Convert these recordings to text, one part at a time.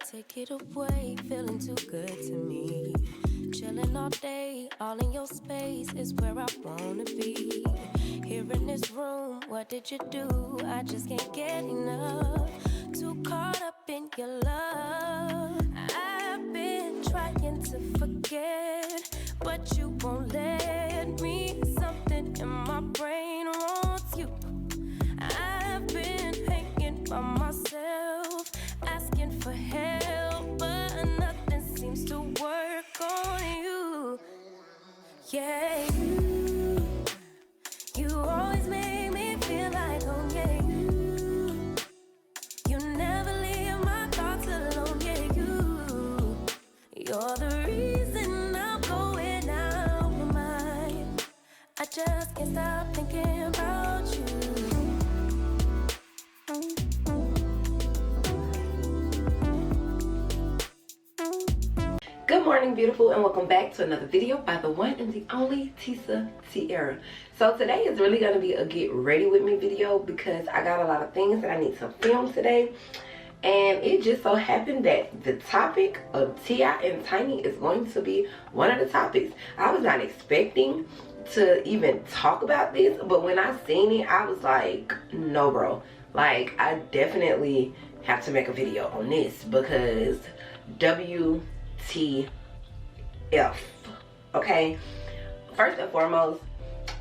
Take it away, feeling too good to me. Chilling all day, all in your space is where I wanna be. Here in this room, what did you do? I just can't get enough. Too caught up in your love. I've been trying to forget, but you won't let me. Something in my brain wants you. I've been hanging by myself, asking for help, but nothing seems to work on you. Yeah, you always make me feel like home. Yeah, you never leave my thoughts alone. Yeah, you're the reason I'm going out my mind. I just can't stop thinking about you. Good morning, beautiful, and welcome back to another video by the one and the only Tesa Tiara. So today is really going to be a get ready with me video because I got a lot of things that I need to film today, and it just so happened that the topic of T.I and Tiny is going to be one of the topics. I was not expecting to even talk about this, but when I seen it, I was like, no bro, like I definitely have to make a video on this because WTF, okay? First and foremost,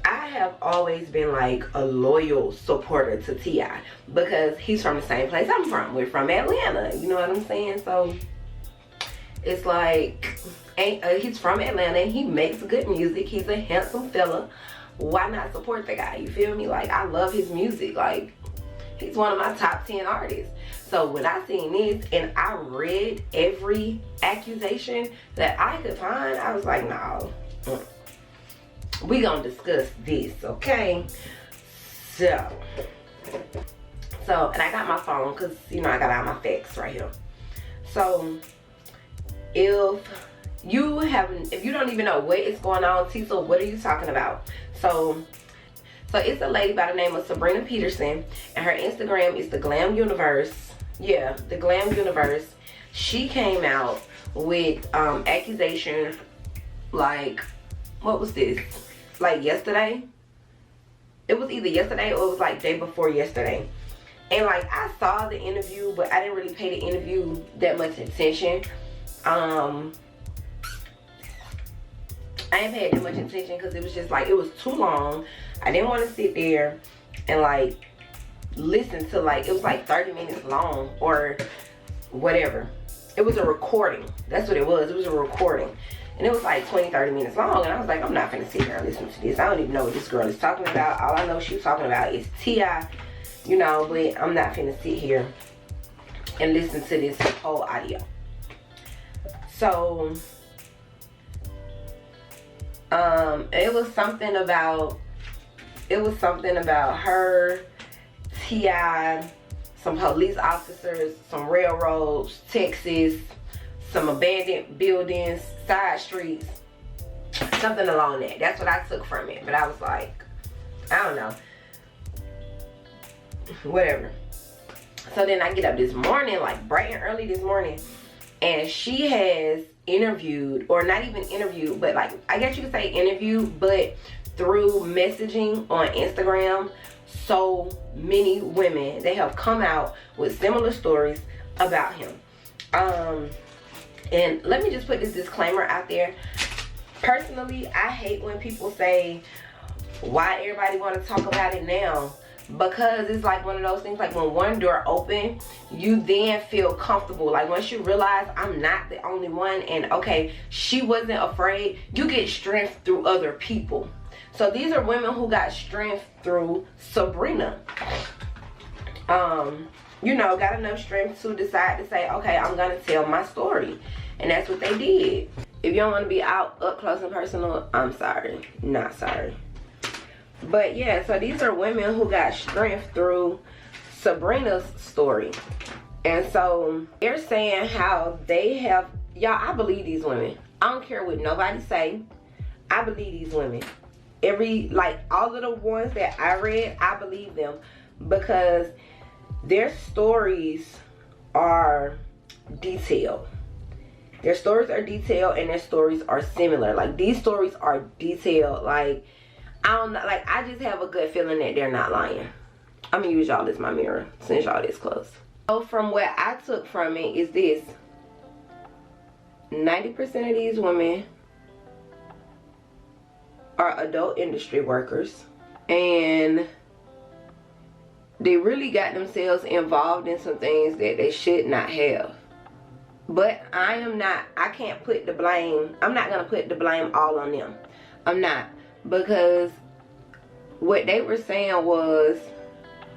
I have always been like a loyal supporter to T.I because he's from the same place I'm from. We're from Atlanta, you know what I'm saying? So it's like, he's from Atlanta and he makes good music. He's a handsome fella. Why not support the guy? You feel me? Like, I love his music. Like, he's one of my top 10 artists. So when I seen this and I read every accusation that I could find, I was like, no, we gonna discuss this, okay? So, and I got my phone because, you know, I got all my facts right here. So, if you don't even know what is going on, Tesa, what are you talking about? So it's a lady by the name of Sabrina Peterson, and her Instagram is the Glam Universe. Yeah, the Glam Universe. She came out with accusation, like, what was this? Like yesterday? It was either yesterday or it was like day before yesterday. And like, I saw the interview, but I didn't really pay the interview that much attention. I didn't pay it that much attention because it was just like, it was too long. I didn't want to sit there and like listen to, like, it was like 30 minutes long or whatever. It was a recording. That's what it was. It was a recording. And it was like 20-30 minutes long. And I was like, I'm not gonna sit here and listen to this. I don't even know what this girl is talking about. All I know she's talking about is T.I, you know, but I'm not gonna sit here and listen to this whole audio. So it was something about her, T.I, some police officers, some railroads, Texas, some abandoned buildings, side streets, something along that. That's what I took from it. But I was like, I don't know, whatever. So then I get up this morning, like bright and early this morning, and she has interviewed, or not even interviewed, but like, I guess you could say interviewed, but through messaging on Instagram, so many women, they have come out with similar stories about him. And let me just put this disclaimer out there. Personally, I hate when people say, why everybody want to talk about it now? Because it's like one of those things, like when one door open, you then feel comfortable. Like once you realize I'm not the only one, and okay, she wasn't afraid, you get strength through other people. So these are women who got strength through Sabrina. You know, got enough strength to decide to say, okay, I'm gonna tell my story. And that's what they did. If you don't want to be out up close and personal, I'm sorry, not sorry. But yeah, so these are women who got strength through Sabrina's story. And so they're saying how they have, y'all, I believe these women. I don't care what nobody say. I believe these women. Like all of the ones that I read, I believe them because their stories are detailed. Their stories are detailed and their stories are similar. Like, these stories are detailed. Like, I don't know, like, I just have a good feeling that they're not lying. I'm gonna use y'all as my mirror since y'all this close. So from what I took from it is this: 90% of these women are adult industry workers, and they really got themselves involved in some things that they should not have. But I can't put the blame, I'm not gonna put the blame all on them. I'm not, because what they were saying was,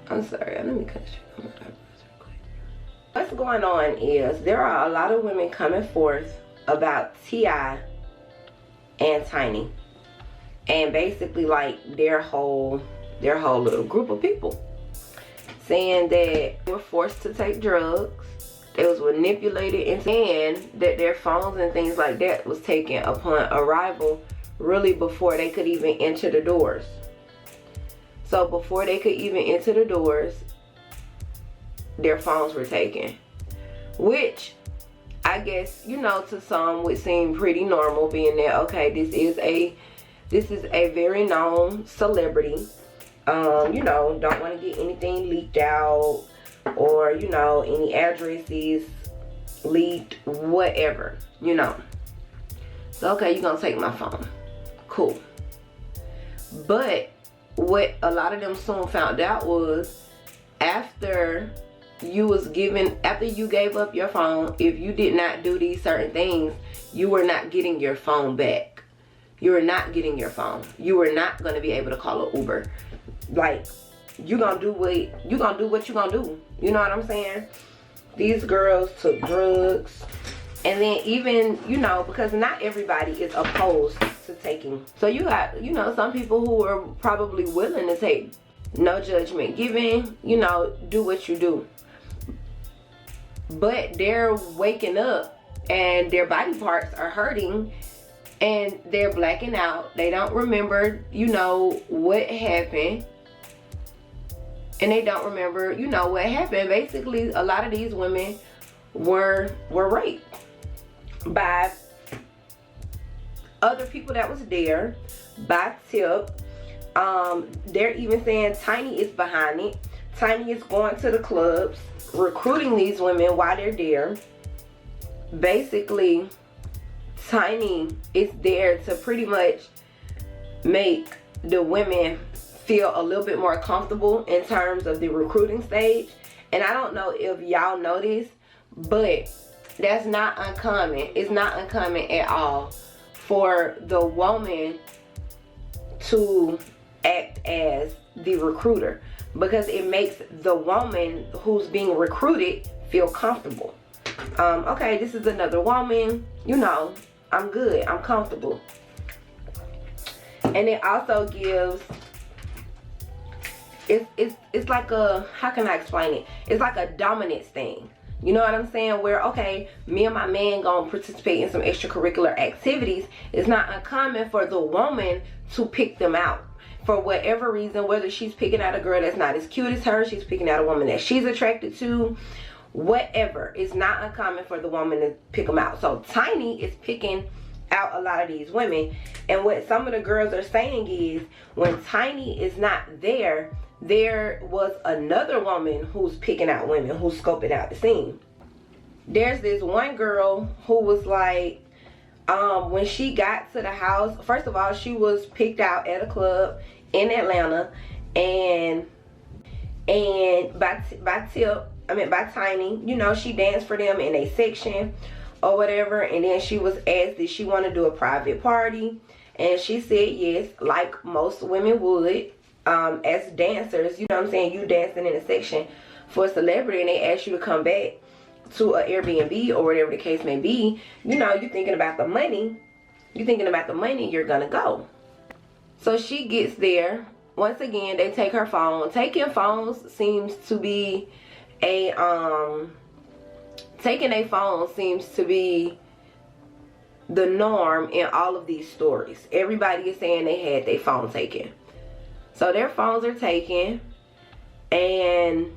I'm sorry, let me cut you. What's going on is there are a lot of women coming forth about T.I and Tiny, and basically like their whole little group of people, saying that they were forced to take drugs, they was manipulated, and that their phones and things like that was taken upon arrival, really before they could even enter the doors. So before they could even enter the doors, their phones were taken, which I guess, you know, to some would seem pretty normal, being that, okay, this is a very known celebrity. You know, don't want to get anything leaked out, or, you know, any addresses leaked, whatever, you know. So, okay, you're gonna take my phone. Cool. But what a lot of them soon found out was, after you gave up your phone, if you did not do these certain things, you were not getting your phone back. You were not getting your phone. You were not going to be able to call an Uber. Like, you gonna do what you gonna do. You know what I'm saying? These girls took drugs, and then even, you know, because not everybody is opposed to taking. So you got, you know, some people who are probably willing to take, no judgment given, you know, do what you do. But they're waking up and their body parts are hurting and they're blacking out. They don't remember, you know, what happened. And they don't remember, you know, what happened. Basically, a lot of these women were raped by other people that was there, by tip. They're even saying Tiny is behind it. Tiny is going to the clubs, recruiting these women while they're there. Basically, Tiny is there to pretty much make the women feel a little bit more comfortable in terms of the recruiting stage. And I don't know if y'all know this, but that's not uncommon. It's not uncommon at all for the woman to act as the recruiter, because it makes the woman who's being recruited feel comfortable. Okay, this is another woman, you know, I'm good, I'm comfortable. And it also gives, it's like a, how can I explain it? It's like a dominance thing. You know what I'm saying? Where, okay, me and my man gonna participate in some extracurricular activities. It's not uncommon for the woman to pick them out. For whatever reason, whether she's picking out a girl that's not as cute as her, she's picking out a woman that she's attracted to, whatever. It's not uncommon for the woman to pick them out. So Tiny is picking out a lot of these women. And what some of the girls are saying is, when Tiny is not there, there was another woman who's picking out women, who's scoping out the scene. There's this one girl who was like, when she got to the house, first of all, she was picked out at a club in Atlanta, and by Tiny, you know, she danced for them in a section or whatever, and then she was asked, did she want to do a private party? And she said yes, like most women would. As dancers, you know what I'm saying, you dancing in a section for a celebrity, and they ask you to come back to an Airbnb or whatever the case may be, you know, you're thinking about the money. You're thinking about the money, you're gonna go. So she gets there. Once again, they take her phone. Taking phones seems to be a taking a phone seems to be the norm in all of these stories. Everybody is saying they had their phone taken. So their phones are taken, or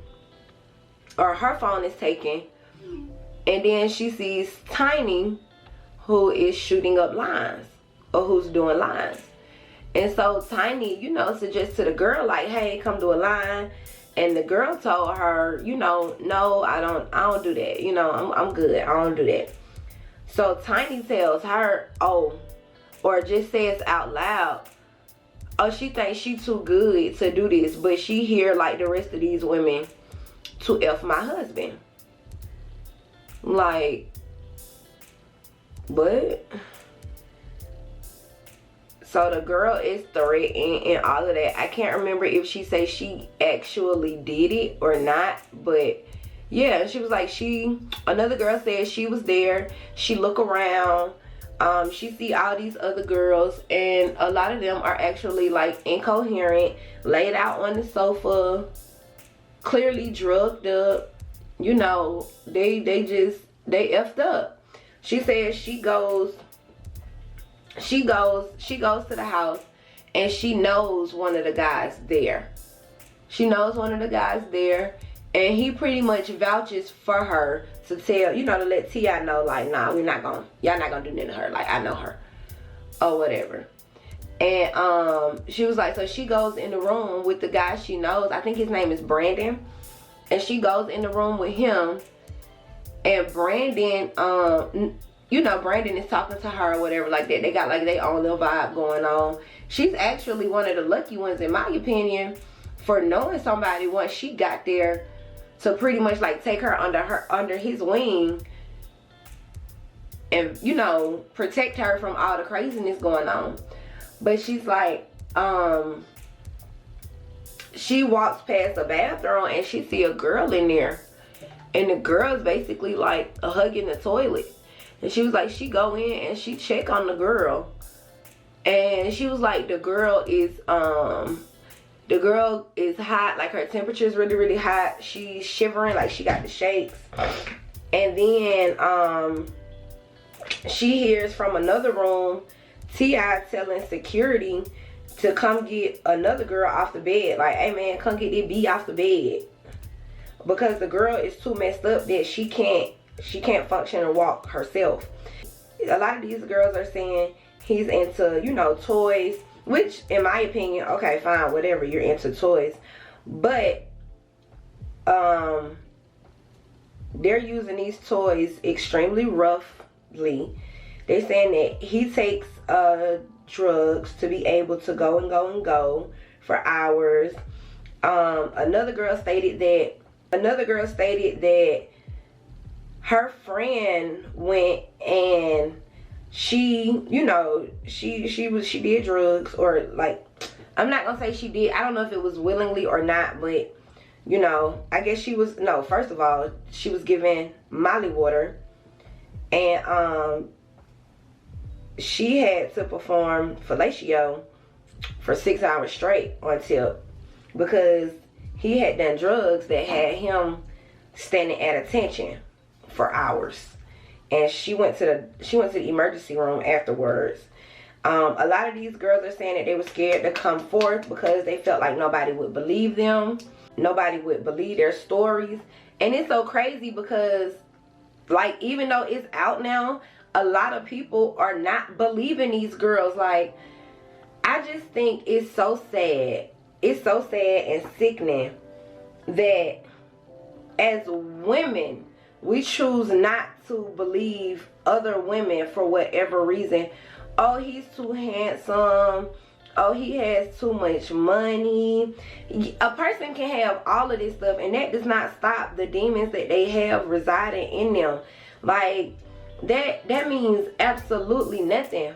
her phone is taken, And then she sees Tiny, who is shooting up lines, or who's doing lines. And so Tiny, you know, suggests to the girl, like, hey, come do a line. And the girl told her, you know, no, I don't do that. You know, I'm good. I don't do that. So Tiny tells her, oh, or just says out loud, oh, she thinks she too good to do this, but she here like the rest of these women to F my husband. Like, what? So the girl is threatened and all of that. I can't remember if she said she actually did it or not, but yeah, she was like, another girl said she was there. She look around, she see all these other girls, and a lot of them are actually like incoherent, laid out on the sofa, clearly drugged up. You know, they effed up. She says she goes to the house, and she knows one of the guys there. She knows one of the guys there, and he pretty much vouches for her to tell, you know, to let T.I know, like, nah, y'all not gonna do nothing to her. Like, I know her, or whatever. And she was like, so she goes in the room with the guy she knows. I think his name is Brandon. And she goes in the room with him, and Brandon, you know, Brandon is talking to her or whatever like that. They got like their own little vibe going on. She's actually one of the lucky ones, in my opinion, for knowing somebody once she got there to pretty much like take her under his wing and, you know, protect her from all the craziness going on. But she's like, she walks past the bathroom and she see a girl in there, and the girl's basically like hugging the toilet. And she was like, she go in and she check on the girl, and she was like, the girl is hot, like her temperature is really, really hot. She's shivering, like she got the shakes. And then she hears from another room T.I telling security to come get another girl off the bed. Like, hey man, come get this B off the bed, because the girl is too messed up that she can't function and walk herself. A lot of these girls are saying he's into, you know, toys, which in my opinion, okay, fine, whatever, you're into toys. But they're using these toys extremely roughly. They're saying that he takes drugs to be able to go and go and go for hours. Another girl stated that her friend went and she, you know, she did drugs, or like, I'm not gonna say she did. I don't know if it was willingly or not, but you know, I guess she was, no, first of all, she was given Molly water, and she had to perform fellatio for 6 hours straight on tip, because he had done drugs that had him standing at attention for hours. And she went to the emergency room afterwards. A lot of these girls are saying that they were scared to come forth because they felt like nobody would believe them. Nobody would believe their stories. And it's so crazy because, like, even though it's out now, a lot of people are not believing these girls. Like, I just think it's so sad. It's so sad and sickening that as women, we choose not to believe other women for whatever reason. Oh, he's too handsome. Oh, he has too much money. A person can have all of this stuff, and that does not stop the demons that they have residing in them. Like, that means absolutely nothing.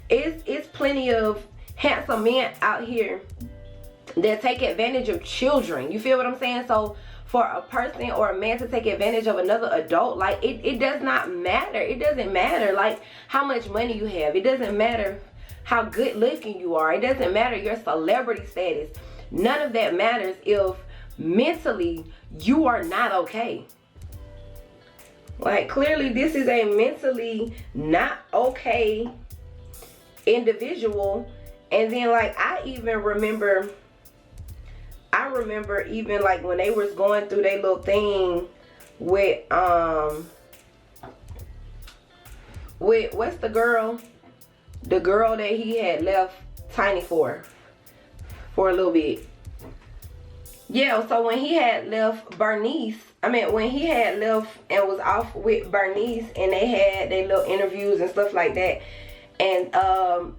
It's plenty of handsome men out here that take advantage of children. You feel what I'm saying? So for a person or a man to take advantage of another adult, like, it does not matter. It doesn't matter like how much money you have. It doesn't matter how good looking you are. It doesn't matter your celebrity status. None of that matters if mentally you are not okay. Like, clearly this is a mentally not okay individual. And then, like, I remember even like when they was going through their little thing with with, what's the girl? The girl that he had left Tiny for a little bit. Yeah, so when he had left Bernice, when he had left and was off with Bernice, and they had their little interviews and stuff like that, and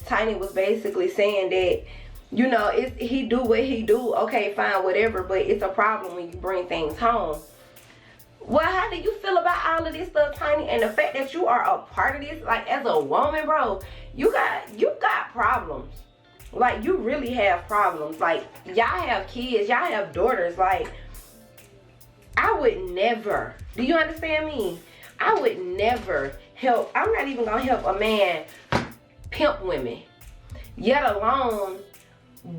Tiny was basically saying that, you know, he do what he do, okay, fine, whatever, but it's a problem when you bring things home. Well, how do you feel about all of this stuff, Tiny? And the fact that you are a part of this, like, as a woman, bro, you got problems. Like, you really have problems. Like, y'all have kids, y'all have daughters. Like, I would never, do you understand me? I would never help, I'm not even gonna help a man pimp women, yet alone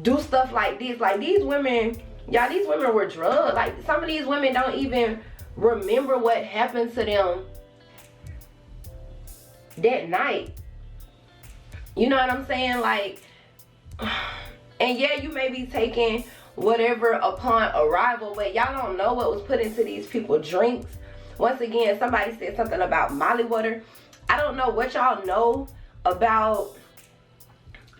do stuff like this. Like, these women, y'all, these women were drugged. Like, some of these women don't even remember what happened to them that night. You know what I'm saying? Like, and yeah, you may be taking whatever upon arrival, but y'all don't know what was put into these people's drinks. Once again, somebody said something about Molly water. I don't know what y'all know about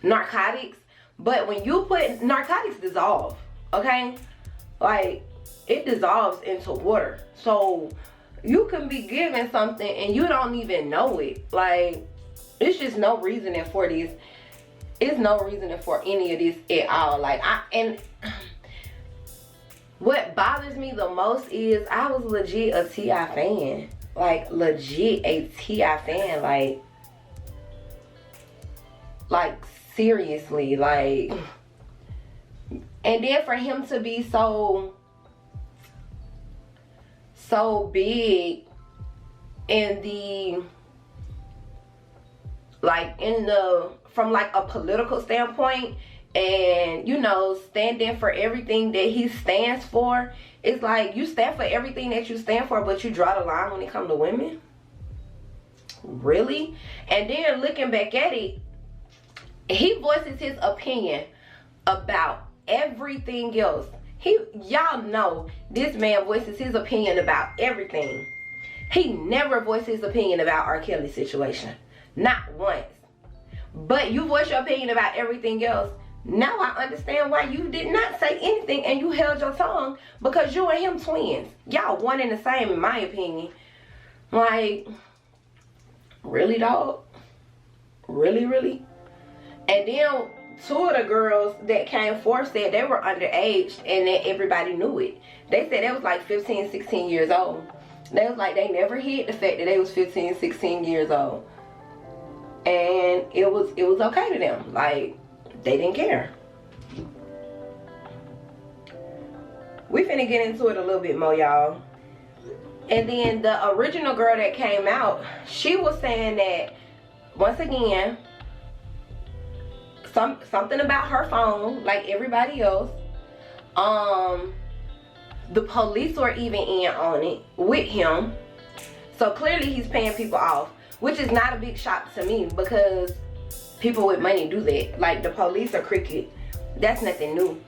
narcotics, but when you put, narcotics dissolve, okay? Like, it dissolves into water. So you can be given something and you don't even know it. Like, it's just no reasoning for this. It's no reasoning for any of this at all. Like, and what bothers me the most is I was legit a T.I fan. Like, legit a T.I fan. Like seriously, like, and then for him to be so big in the, like, from like a political standpoint, and, you know, standing for everything that he stands for. It's like, you stand for everything that you stand for, but you draw the line when it comes to women? Really? And then looking back at it, he voices his opinion about everything else. Y'all know this man voices his opinion about everything. He never voiced his opinion about R. Kelly's situation. Not once. But you voice your opinion about everything else. Now I understand why you did not say anything and you held your tongue, because you and him twins. Y'all one and the same, in my opinion. Like, really, dog? Really, really? And then two of the girls that came forth said they were underage and that everybody knew it. They said they was like 15, 16 years old. They was like, they never hid the fact that they was 15, 16 years old. And it was okay to them. Like, they didn't care. We finna get into it a little bit more, y'all. And then the original girl that came out, she was saying that, once again, something about her phone, like everybody else. The police were even in on it with him. So clearly he's paying people off, which is not a big shock to me, because people with money do that. Like, the police are cricket. That's nothing new.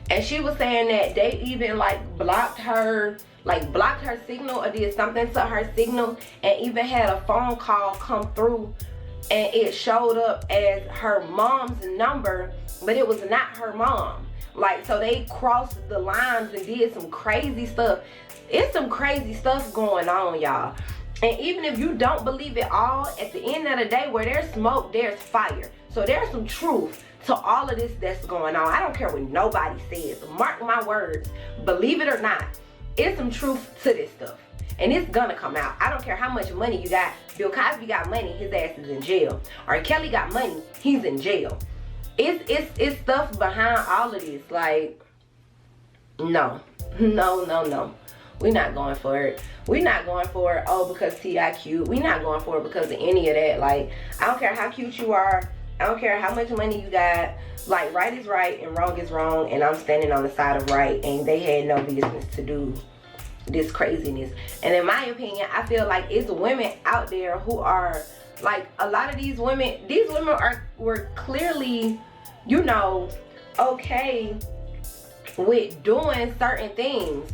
And she was saying that they even like blocked her signal, or did something to her signal, and even had a phone call come through and it showed up as her mom's number, but it was not her mom. Like, so they crossed the lines and did some crazy stuff. It's some crazy stuff going on, y'all. And even if you don't believe it all, at the end of the day, where there's smoke, there's fire. So there's some truth to all of this that's going on. I don't care what nobody says. Mark my words. Believe it or not, it's some truth to this stuff. And it's gonna come out. I don't care how much money you got. Bill Cosby got money, his ass is in jail. R. Kelly got money, he's in jail. It's stuff behind all of this. Like, no. We're not going for it. We're not going for it, oh, because T.I. cute. We're not going for it because of any of that. Like, I don't care how cute you are. I don't care how much money you got. Like, right is right and wrong is wrong. And I'm standing on the side of right. And they had no business to do this craziness. And in my opinion, I feel like it's women out there who are, like, a lot of these women were clearly, you know, okay with doing certain things.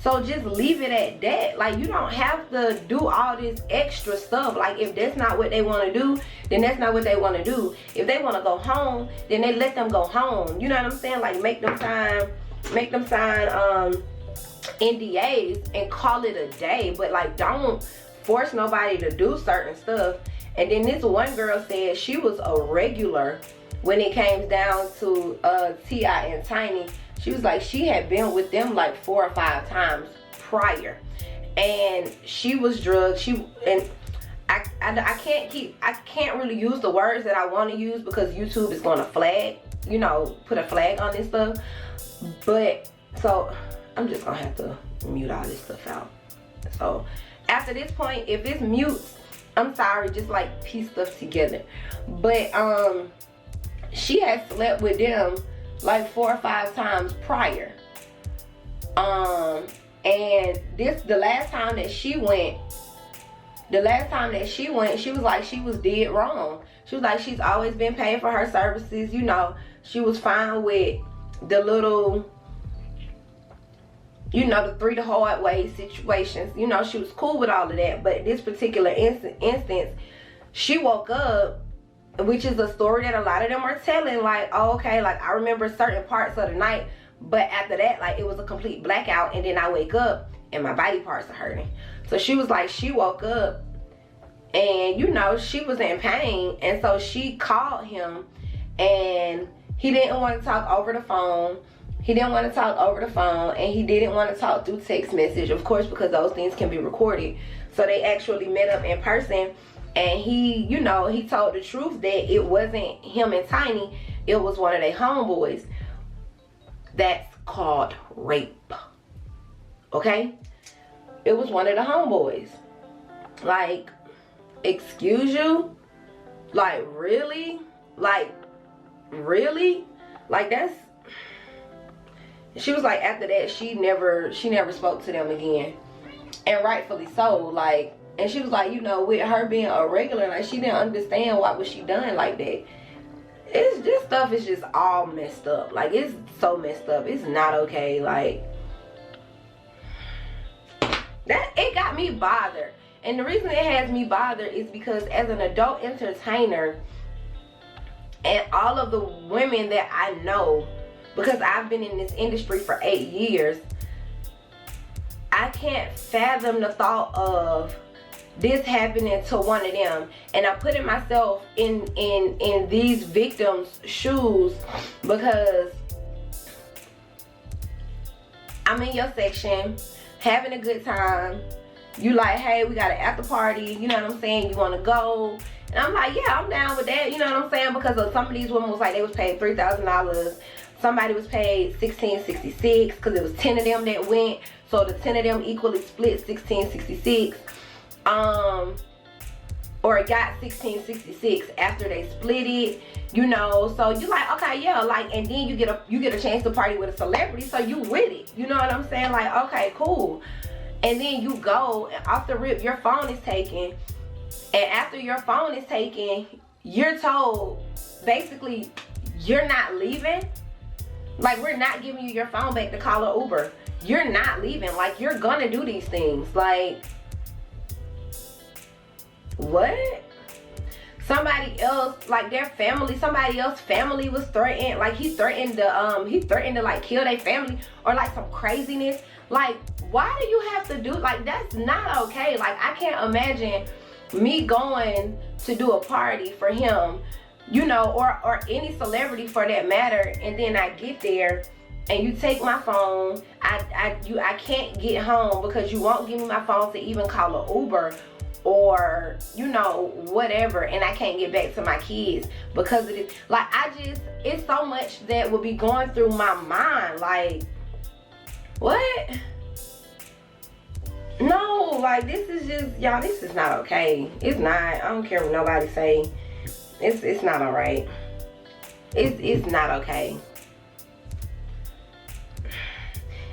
So just leave it at that. Like, you don't have to do all this extra stuff. Like, if that's not what they want to do, then that's not what they want to do. If they want to go home, then they let them go home. You know what I'm saying? Like, make them sign NDAs and call it a day. But like, don't force nobody to do certain stuff. And then this one girl said she was a regular when it came down to T.I and Tiny. She was like, she had been with them like 4 or 5 times prior, and she was drugged. I can't really use the words that I want to use because YouTube is going to flag, you know, put a flag on this stuff. But so I'm just gonna have to mute all this stuff out. So after this point, if it's mutes, I'm sorry, just like piece stuff together. But she had slept with them like 4 or 5 times prior. And the last time that she went, she was like, she was dead wrong. She was like, she's always been paying for her services, you know. She was fine with the little, you know, the 3 to hard way situations. You know, she was cool with all of that. But this particular instance, she woke up, which is a story that a lot of them are telling, like, oh, okay, like, I remember certain parts of the night, but after that, like, it was a complete blackout, and then I wake up and my body parts are hurting. So she was like, she woke up and, you know, she was in pain, and so she called him, and he didn't want to talk over the phone. He didn't want to talk over the phone, and he didn't want to talk through text message, of course, because those things can be recorded. So they actually met up in person. And he, you know, he told the truth that it wasn't him and Tiny. It was one of their homeboys. That's called rape. Okay? It was one of the homeboys. Like, excuse you? Like, really? Like, really? Like, that's... She was like, after that, she never spoke to them again. And rightfully so. Like, and she was like, you know, with her being a regular, like, she didn't understand why was she done like that. It's this stuff is just all messed up. Like, it's so messed up. It's not okay. Like, that, it got me bothered. And the reason it has me bothered is because as an adult entertainer, and all of the women that I know, because I've been in this industry for 8 years, I can't fathom the thought of this happening to one of them. And I'm putting myself in these victims' shoes, because I'm in your section having a good time. You like, hey, we got an after party, you know what I'm saying, you want to go? And I'm like, yeah, I'm down with that, you know what I'm saying, because of some of these women was like, they was paid $3,000. Somebody was paid $1,666 because it was 10 of them that went. So the 10 of them equally split $1,666. Or it got $1,666 after they split it, you know. So you like, okay, yeah, like, and then you get a chance to party with a celebrity, so you with it, you know what I'm saying? Like, okay, cool. And then you go, and off the rip, your phone is taken. And after your phone is taken, you're told, basically, you're not leaving. Like, we're not giving you your phone back to call an Uber. You're not leaving. Like, you're gonna do these things. Like, what? Somebody else, like their family, somebody else's family was threatened. Like, he threatened to like kill their family or like some craziness. Like, why do you have to do, like, that's not okay. Like, I can't imagine me going to do a party for him, you know, or any celebrity for that matter, and then I get there and you take my phone. I can't get home because you won't give me my phone to even call an Uber or, you know, whatever, and I can't get back to my kids because of this. Like, it's so much that will be going through my mind. Like, what? No, like, this is just, y'all, this is not okay. It's not. I don't care what nobody say. It's not alright. It's not okay.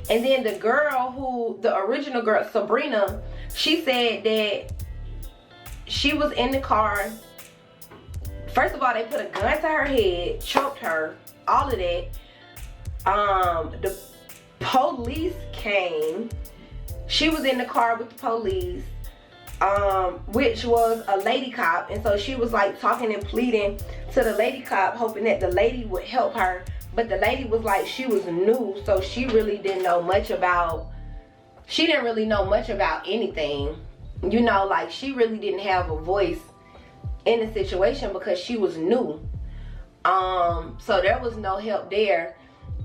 And then the girl the original girl, Sabrina, she said that she was in the car. First of all, they put a gun to her head, choked her, all of that. The police came she was in the car with the police, which was a lady cop, and so she was like talking and pleading to the lady cop, hoping that the lady would help her. But the lady was like, she was new, so she really didn't know much about, she didn't really know much about anything. You know, like she really didn't have a voice in the situation because she was new. So there was no help there.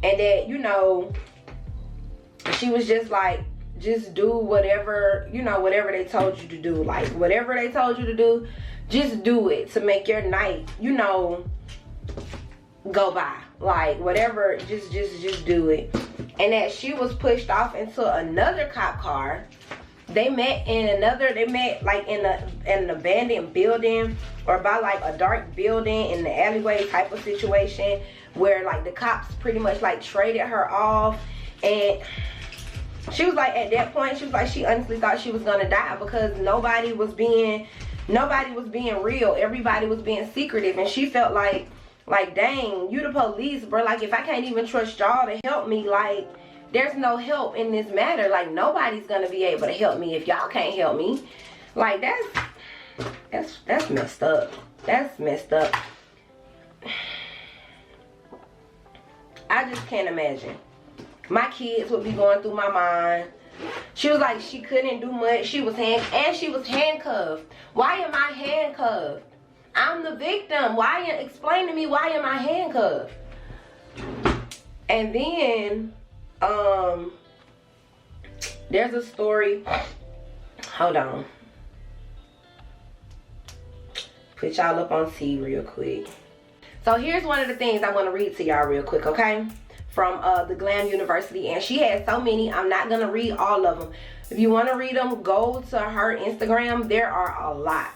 And that, you know, she was just like, just do whatever, you know, whatever they told you to do. Like, whatever they told you to do, just do it to make your night, you know, go by. Like, whatever, just do it. And that she was pushed off into another cop car. They met like in an abandoned building, or by like a dark building in the alleyway type of situation, where like the cops pretty much like traded her off. And she was like, at that point, she was like, she honestly thought she was gonna die because nobody was being real. Everybody was being secretive, and she felt like dang, you the police, bro. Like, if I can't even trust y'all to help me, like, there's no help in this matter. Like, nobody's gonna be able to help me if y'all can't help me. Like, that's messed up. That's messed up. I just can't imagine. My kids would be going through my mind. She was like, she couldn't do much. She was handcuffed. Why am I handcuffed? I'm the victim. Explain to me, why am I handcuffed? And then, there's a story. Hold on. Put y'all up on T real quick. So here's one of the things I want to read to y'all real quick, okay? From the Glam University, and she has so many. I'm not gonna read all of them. If you want to read them, go to her Instagram. There are a lot.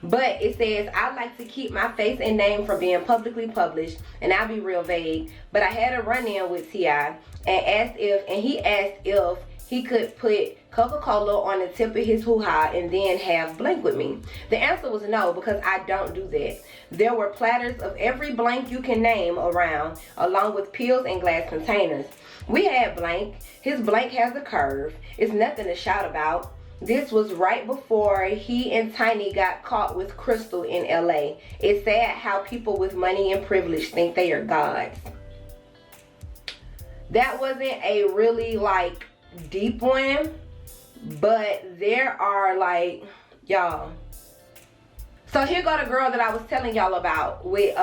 But it says, I like to keep my face and name from being publicly published, and I'll be real vague. But I had a run-in with T.I. and he asked if he could put Coca-Cola on the tip of his hoo-ha and then have blank with me. The answer was no, because I don't do that. There were platters of every blank you can name around, along with pills and glass containers. We had blank. His blank has a curve. It's nothing to shout about. This was right before he and Tiny got caught with Crystal in LA. It's sad how people with money and privilege think they are gods. That wasn't a really like deep one, but there are like, y'all. So here go the girl that I was telling y'all about with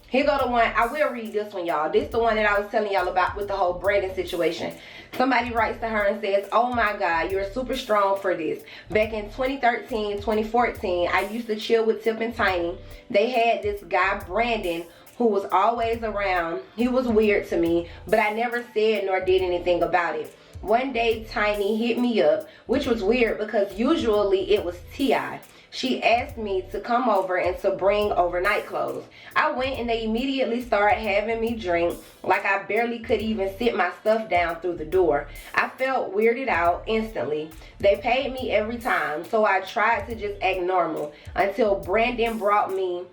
here go the one. I will read this one, y'all. This the one that I was telling y'all about with the whole Brandon situation. Somebody writes to her and says, oh my God, you're super strong for this. Back in 2013, 2014, I used to chill with Tip and Tiny. They had this guy, Brandon, who was always around. He was weird to me, but I never said nor did anything about it. One day, Tiny hit me up, which was weird because usually it was T.I. She asked me to come over and to bring overnight clothes. I went and they immediately started having me drink like I barely could even sit my stuff down through the door. I felt weirded out instantly. They paid me every time, so I tried to just act normal until Brandon brought me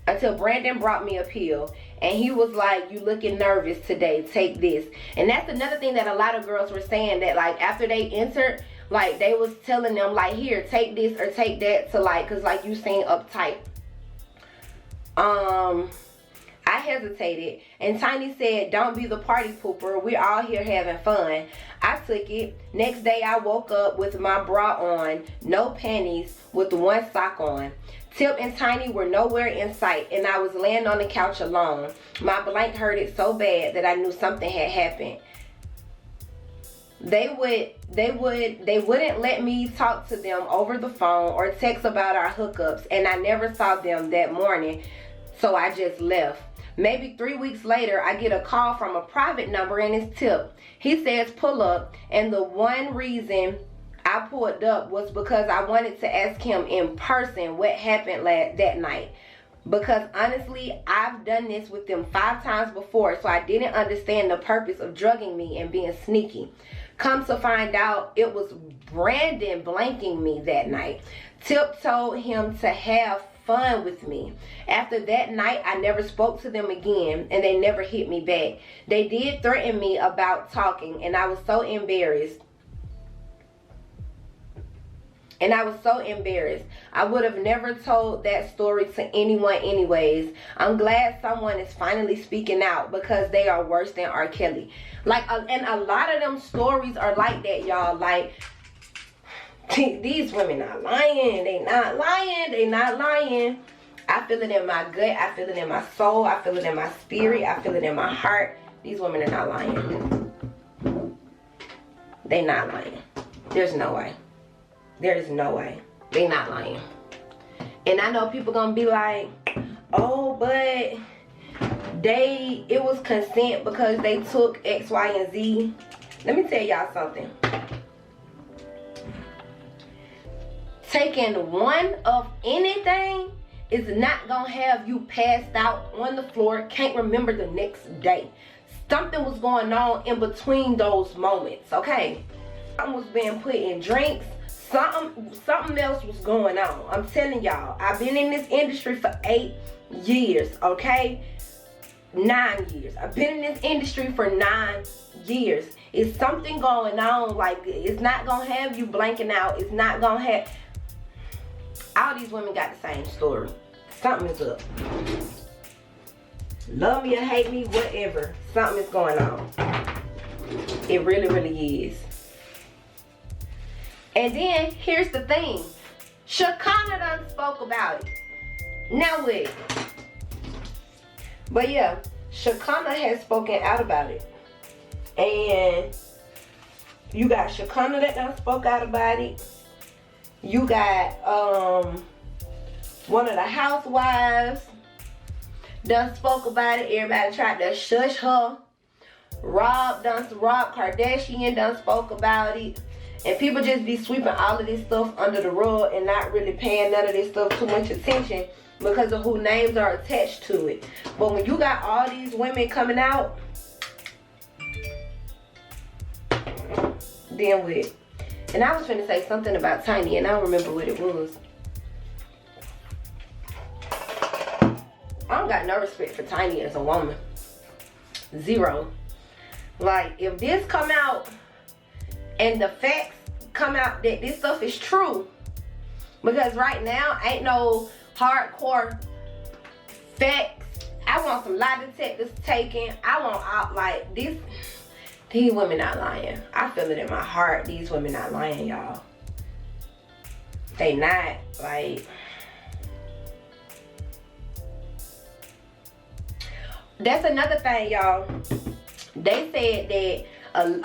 a pill. And he was like, you looking nervous today, take this. And that's another thing that a lot of girls were saying, that like after they entered, like they was telling them like, here, take this or take that, to like, cause like you seem uptight. I hesitated and Tiny said, don't be the party pooper, we're all here having fun. I took it. Next day I woke up with my bra on, no panties, with one sock on. Tip and Tiny were nowhere in sight and I was laying on the couch alone. My blank hurted so bad that I knew something had happened. They wouldn't let me talk to them over the phone or text about our hookups, and I never saw them that morning, so I just left. Maybe 3 weeks later, I get a call from a private number and it's Tip. He says pull up, and the one reason I pulled up was because I wanted to ask him in person what happened that night. Because honestly, I've done this with them 5 times before, so I didn't understand the purpose of drugging me and being sneaky. Come to find out, it was Brandon blanking me that night. Tip told him to have fun with me. After that night, I never spoke to them again, and they never hit me back. They did threaten me about talking, and I was so embarrassed. I would have never told that story to anyone anyways. I'm glad someone is finally speaking out because they are worse than R. Kelly. Like, and a lot of them stories are like that, y'all. Like, these women not lying. They not lying. They not lying. I feel it in my gut. I feel it in my soul. I feel it in my spirit. I feel it in my heart. These women are not lying. They not lying. There's no way. There is no way. They not lying. And I know people gonna be like, oh, but it was consent because they took X, Y, and Z. Let me tell y'all something. Taking one of anything is not gonna have you passed out on the floor, can't remember the next day. Something was going on in between those moments, okay? Something was being put in drinks. Something else was going on. I'm telling y'all, I've been in this industry for 8 years, okay? 9 years. I've been in this industry for 9 years. It's something going on. Like, it's not gonna have you blanking out. It's not gonna have. All these women got the same story. Something is up. Love me or hate me, whatever. Something is going on. It really, really is. And then, here's the thing. Shekinah done spoke about it. Now what? But yeah, Shekinah has spoken out about it. And you got Shekinah that done spoke out about it. You got one of the housewives done spoke about it. Everybody tried to shush her. Rob Kardashian done spoke about it. And people just be sweeping all of this stuff under the rug and not really paying none of this stuff too much attention because of who names are attached to it. But when you got all these women coming out, then what? And I was finna say something about Tiny and I don't remember what it was. I don't got no respect for Tiny as a woman. Zero. Like, if this come out and the facts come out that this stuff is true, because right now ain't no hardcore facts. I want some lie detectors taken. I want out like this. These women not lying. I feel it in my heart. These women not lying, y'all. They not. Like, that's another thing, y'all. They said that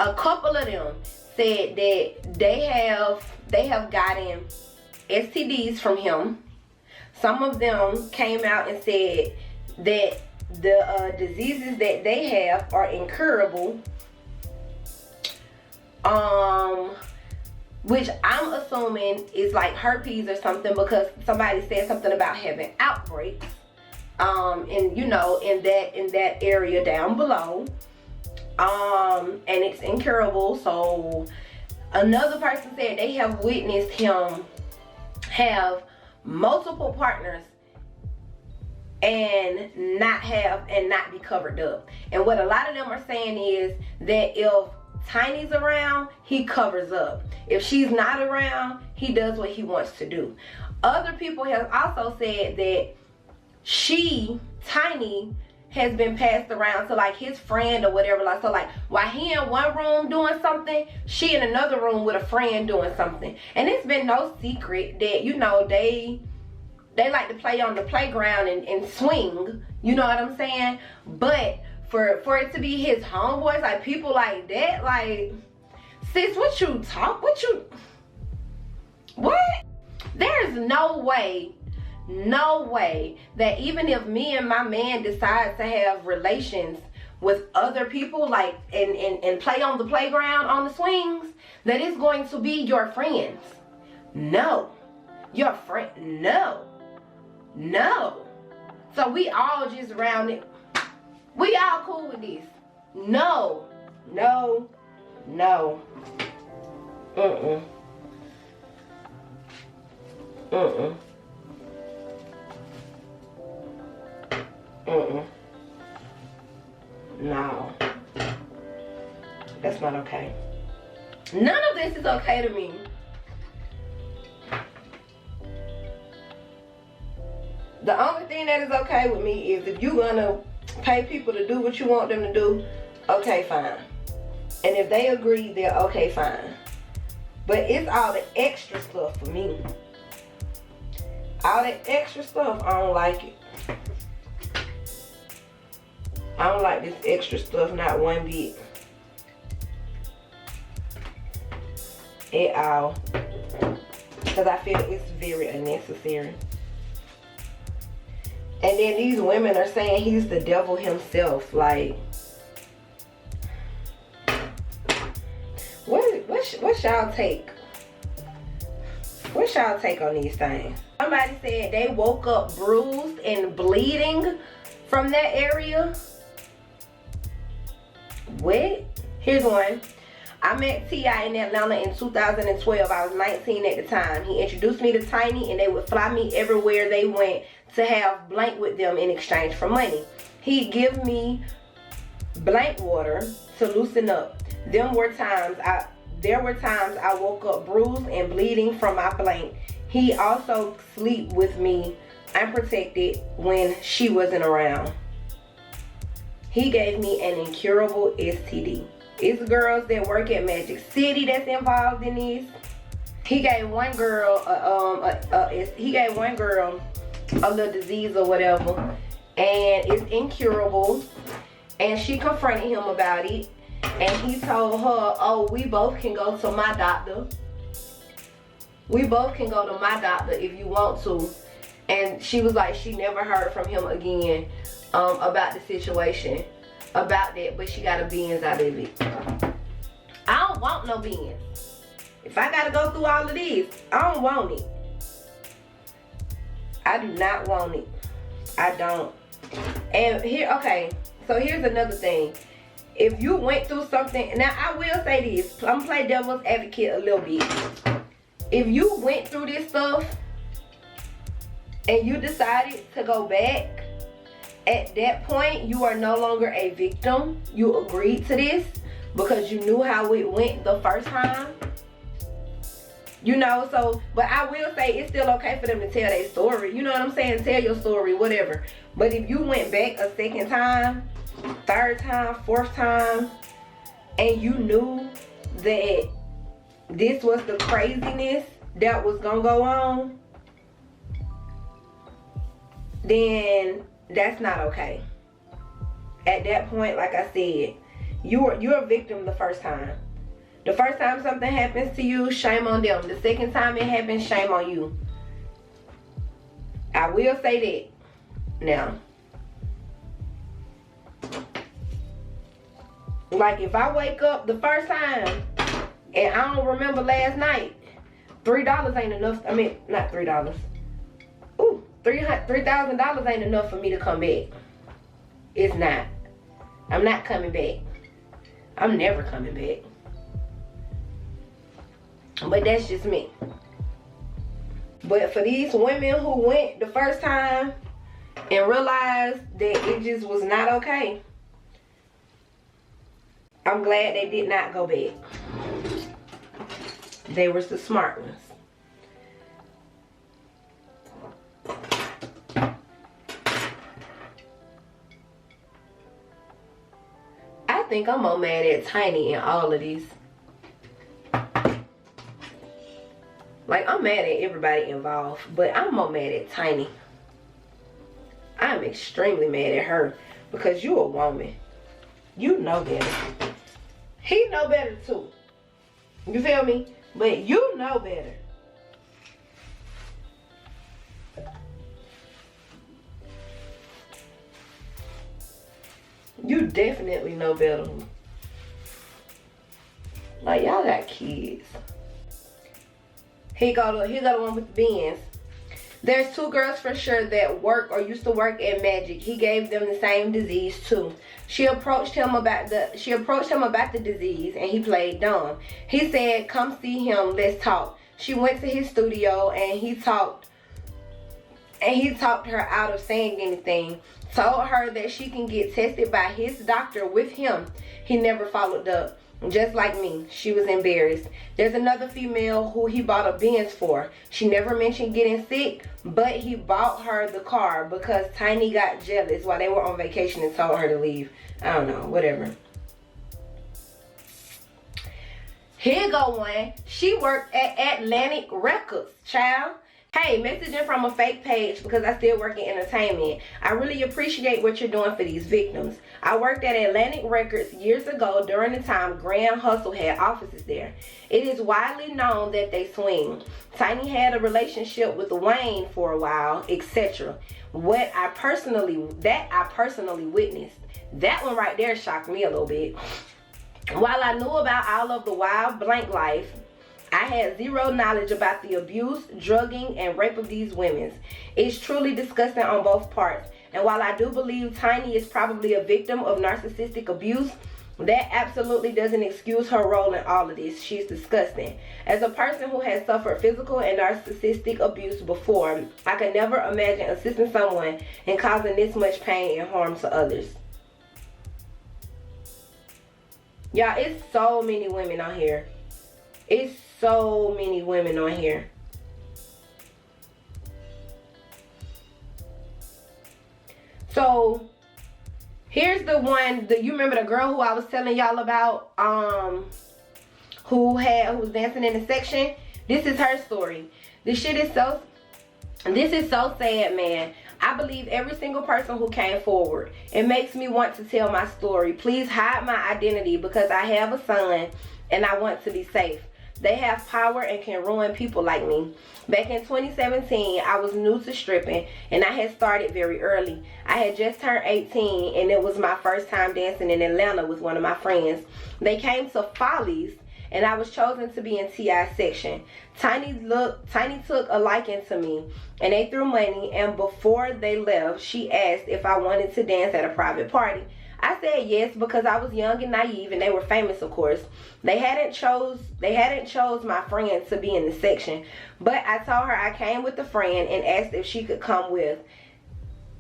a couple of them said that they have gotten STDs from him. Some of them came out and said that the diseases that they have are incurable. Which I'm assuming is like herpes or something, because somebody said something about having outbreaks. And you know, in that area down below. And it's incurable. So another person said they have witnessed him have multiple partners and not be covered up. And what a lot of them are saying is that if Tiny's around, he covers up. If she's not around, he does what he wants to do. Other people have also said that Tiny, has been passed around to like his friend or whatever. Like, so like while he in one room doing something, she in another room with a friend doing something. And it's been no secret that, you know, they like to play on the playground and swing, you know what I'm saying? But for it to be his homeboys, like people like that, like, sis, what? There's no way that even if me and my man decide to have relations with other people, like, and play on the playground on the swings, that it's going to be your friends. No. Your friend, no. So we all just around it. We all cool with this. No. No. That's not okay. None of this is okay to me. The only thing that is okay with me is if you're gonna pay people to do what you want them to do, okay, fine. And if they agree, they're okay, fine. But it's all the extra stuff for me. All that extra stuff, I don't like it. I don't like this extra stuff, not one bit. At all. Because I feel it's very unnecessary. And then these women are saying he's the devil himself. Like, what's y'all take? What's y'all take on these things? Somebody said they woke up bruised and bleeding from that area. What? Here's one. I met T.I in Atlanta in 2012. I was 19 at the time. He introduced me to Tiny and they would fly me everywhere they went to have blank with them in exchange for money. He'd give me blank water to loosen up. There were times I woke up bruised and bleeding from my blank. He also sleep with me unprotected when she wasn't around. He gave me an incurable STD. It's girls that work at Magic City that's involved in this. He gave one girl a little disease or whatever, and it's incurable. And she confronted him about it, and he told her, "Oh, we both can go to my doctor. We both can go to my doctor if you want to." And she was like, she never heard from him again about the situation, about that, but she got a Benz out of it. I don't want no Benz. If I gotta go through all of this, I don't want it. I do not want it. I don't. And here, okay, so here's another thing. If you went through something, now I will say this, I'm gonna play devil's advocate a little bit. If you went through this stuff and you decided to go back, at that point, you are no longer a victim. You agreed to this because you knew how it went the first time. You know, so, but I will say it's still okay for them to tell their story. You know what I'm saying? Tell your story, whatever. But if you went back a second time, third time, fourth time, and you knew that this was the craziness that was gonna go on, then that's not okay. At that point, like I said, you're a victim the first time. The first time something happens to you, shame on them. The second time it happens, shame on you. I will say that. Now, like if I wake up the first time and I don't remember last night, $3 ain't enough. I mean, not $3. Ooh, $3,000 ain't enough for me to come back. It's not. I'm not coming back. I'm never coming back. But that's just me. But for these women who went the first time and realized that it just was not okay, I'm glad they did not go back. They were the smart ones. I think I'm more mad at Tiny in all of these. Like, I'm mad at everybody involved, but I'm more mad at Tiny. I'm extremely mad at her because you're a woman. You know better. He know better too. You feel me? But you know better. You definitely know better. Like, y'all got kids. Here go the one with the Benz. There's two girls for sure that work or used to work at Magic. He gave them the same disease too. She approached him about the disease and he played dumb. He said, "Come see him, let's talk." She went to his studio and he talked and he talked her out of saying anything. Told her that she can get tested by his doctor with him. He never followed up. Just like me, she was embarrassed. There's another female who he bought a Benz for. She never mentioned getting sick, but he bought her the car because Tiny got jealous while they were on vacation and told her to leave. I don't know, whatever. Here go one. She worked at Atlantic Records, child. Hey, messaging from a fake page because I still work in entertainment. I really appreciate what you're doing for these victims. I worked at Atlantic Records years ago during the time Grand Hustle had offices there. It is widely known that they swing. Tiny had a relationship with Wayne for a while, etc. What I personally witnessed. That one right there shocked me a little bit. While I knew about all of the wild blank life, I had zero knowledge about the abuse, drugging, and rape of these women. It's truly disgusting on both parts. And while I do believe Tiny is probably a victim of narcissistic abuse, that absolutely doesn't excuse her role in all of this. She's disgusting. As a person who has suffered physical and narcissistic abuse before, I could never imagine assisting someone and causing this much pain and harm to others. Y'all, it's so many women on here. It's so many women on here. So here's the one that you remember, the girl who I was telling y'all about, who was dancing in the section. This is her story. This is so sad, man. I believe every single person who came forward. It makes me want to tell my story. Please hide my identity because I have a son and I want to be safe. They have power and can ruin people like me. Back in 2017, I was new to stripping and I had started very early. I had just turned 18 and it was my first time dancing in Atlanta with one of my friends. They came to Follies and I was chosen to be in T.I section. Tiny took a liking to me and they threw money, and before they left, she asked if I wanted to dance at a private party. I said yes because I was young and naive and they were famous, of course. They hadn't chose my friend to be in the section, but I told her I came with a friend and asked if she could come with,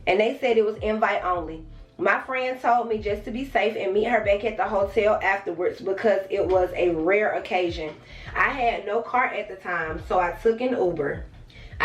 and they said it was invite only. My friend told me just to be safe and meet her back at the hotel afterwards because it was a rare occasion. I had no car at the time, so I took an Uber. So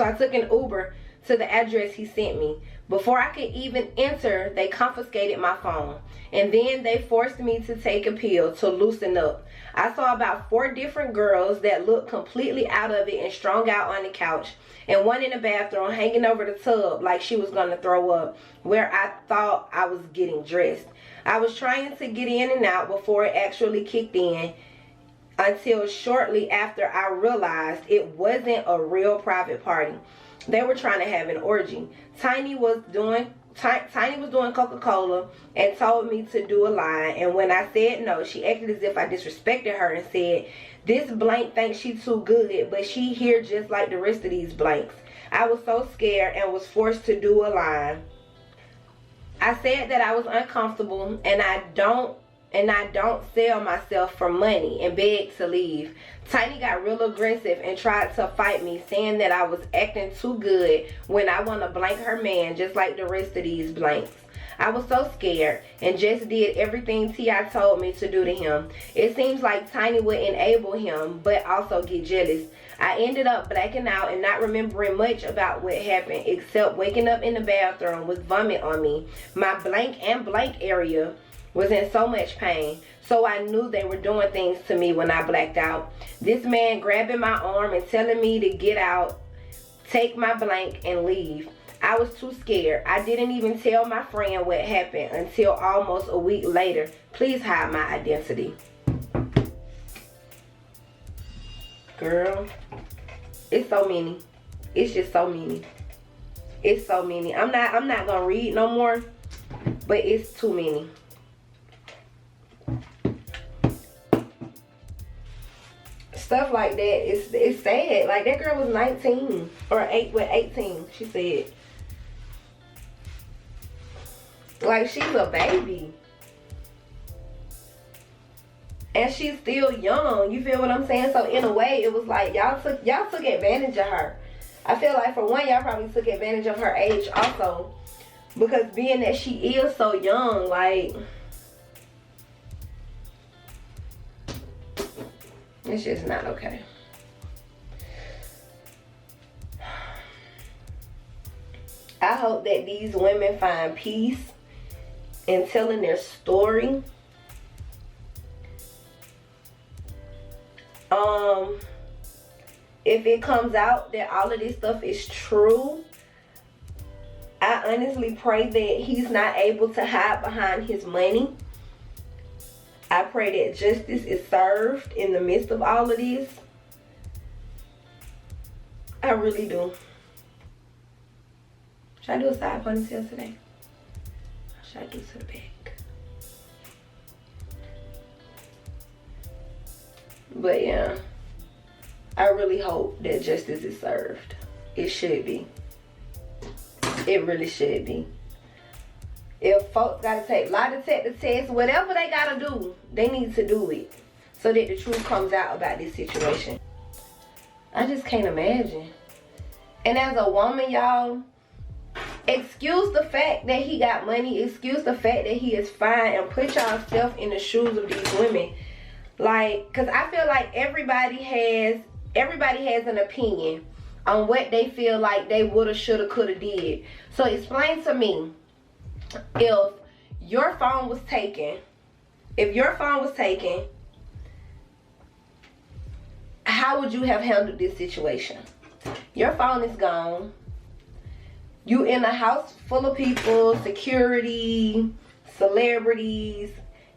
I took an Uber to the address he sent me. Before I could even enter, they confiscated my phone. And then they forced me to take a pill to loosen up. I saw about 4 different girls that looked completely out of it and strung out on the couch. And one in the bathroom hanging over the tub like she was going to throw up, where I thought I was getting dressed. I was trying to get in and out before it actually kicked in, until shortly after I realized it wasn't a real private party. They were trying to have an orgy. Tiny was doing Coca-Cola and told me to do a line, and when I said no, she acted as if I disrespected her and said, "This blank thinks she too good, but she here just like the rest of these blanks." I was so scared and was forced to do a line. I said that I was uncomfortable and I don't sell myself for money and begged to leave. Tiny got real aggressive and tried to fight me, saying that I was acting too good when I want to blank her man just like the rest of these blanks. I was so scared and just did everything T.I told me to do to him. It seems like Tiny would enable him but also get jealous. I ended up blacking out and not remembering much about what happened except waking up in the bathroom with vomit on me. My blank and blank area was in so much pain, so I knew they were doing things to me when I blacked out. This man grabbing my arm and telling me to get out, take my blank, and leave. I was too scared. I didn't even tell my friend what happened until almost a week later. Please hide my identity. Girl, it's so many. It's just so many. It's so many. I'm not gonna read no more, but it's too many. Stuff like that, it's sad. Like, that girl was 19 or 18, she said. Like, she's a baby. And she's still young. You feel what I'm saying? So in a way, it was like y'all took advantage of her. I feel like for one, y'all probably took advantage of her age also. Because being that she is so young, like, it's just not okay. I hope that these women find peace in telling their story. If it comes out that all of this stuff is true, I honestly pray that he's not able to hide behind his money. I pray that justice is served in the midst of all of this. I really do. Should I do a side ponytail today? Or should I do to the back? But yeah, I really hope that justice is served. It should be. It really should be. If folks gotta take lie detector tests, whatever they gotta do, they need to do it so that the truth comes out about this situation. I just can't imagine. And as a woman, y'all, excuse the fact that he got money, excuse the fact that he is fine, and put yourself in the shoes of these women. Like, cause I feel like everybody has an opinion on what they feel like they woulda, shoulda, coulda did. So explain to me, if your phone was taken, how would you have handled this situation? Your phone is gone. You in a house full of people, security, celebrities,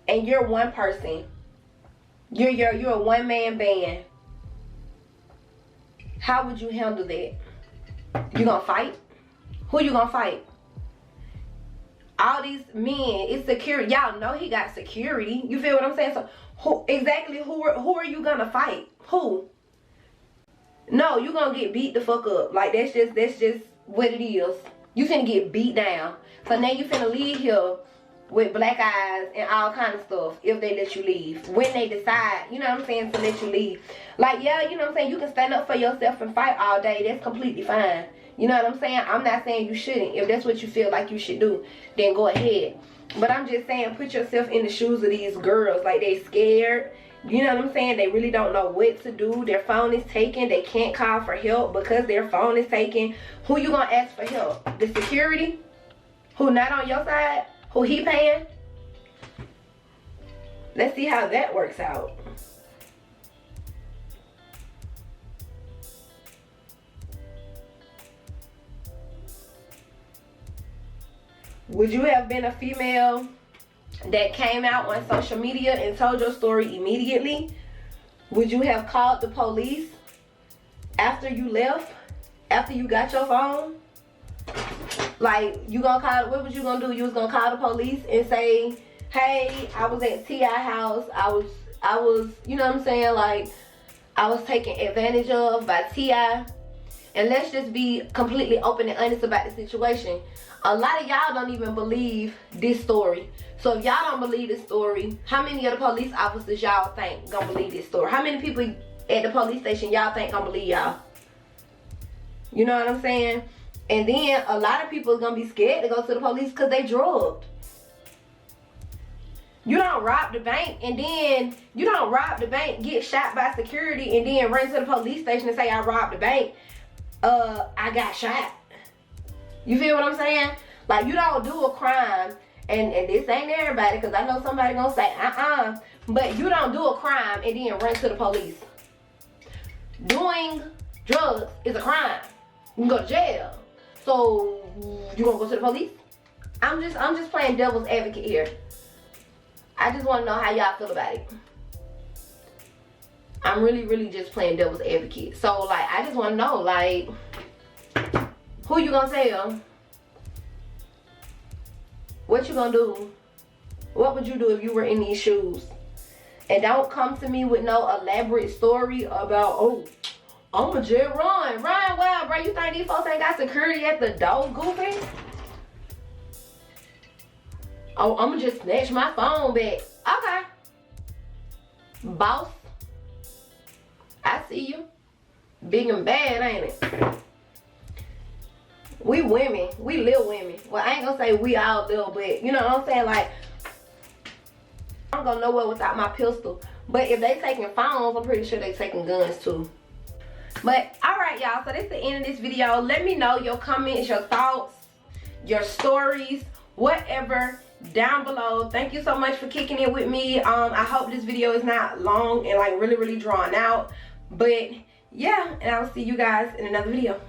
and you're one person. You're a one-man band. How would you handle that? You gonna fight? Who you gonna fight? All these men, it's security. Y'all know he got security. You feel what I'm saying? So who are you gonna fight? Who? No, you gonna get beat the fuck up. Like that's just what it is. You finna get beat down. So now you finna leave here with black eyes and all kind of stuff if they let you leave. When they decide, you know what I'm saying, to let you leave. Like, yeah, you know what I'm saying, you can stand up for yourself and fight all day. That's completely fine. You know what I'm saying? I'm not saying you shouldn't. If that's what you feel like you should do, then go ahead. But I'm just saying, put yourself in the shoes of these girls. Like, they scared. You know what I'm saying? They really don't know what to do. Their phone is taken. They can't call for help because their phone is taken. Who you gonna ask for help? The security? Who not on your side? Who he paying? Let's see how that works out. Would you have been a female that came out on social media and told your story immediately? Would you have called the police after you left? After you got your phone? Like, you gonna call, what was you gonna do? You was gonna call the police and say, hey, I was at T.I. house. I was, you know what I'm saying? Like, I was taken advantage of by T.I. And let's just be completely open and honest about the situation. A lot of y'all don't even believe this story. So if y'all don't believe this story, how many of the police officers y'all think gonna believe this story? How many people at the police station y'all think gonna believe y'all? You know what I'm saying? And then a lot of people is gonna be scared to go to the police because they drugged. You don't rob the bank and then get shot by security and then run to the police station and say I robbed the bank. I got shot. You feel what I'm saying? Like, you don't do a crime, and this ain't everybody, because I know somebody gonna say but you don't do a crime and then run to the police. Doing drugs is a crime. You can go to jail. So you gonna go to the police? I'm just playing devil's advocate here. I just want to know how y'all feel about it. I'm really just playing devil's advocate. So, like, I just want to know, like, who you gonna tell? What you gonna do? What would you do if you were in these shoes? And don't come to me with no elaborate story about, oh, I'ma just run. Run wild, bro. You think these folks ain't got security at the door, goofy? Oh, I'ma just snatch my phone back. Okay. Boss, I see you. Big and bad, ain't it? We women, we little women. Well, I ain't gonna say we all little, but you know what I'm saying? Like, I don't go nowhere without my pistol. But if they taking phones, I'm pretty sure they taking guns too. But alright, y'all, so that's the end of this video. Let me know your comments, your thoughts, your stories, whatever, down below. Thank you so much for kicking it with me. I hope this video is not long and like really drawn out. But yeah, and I'll see you guys in another video.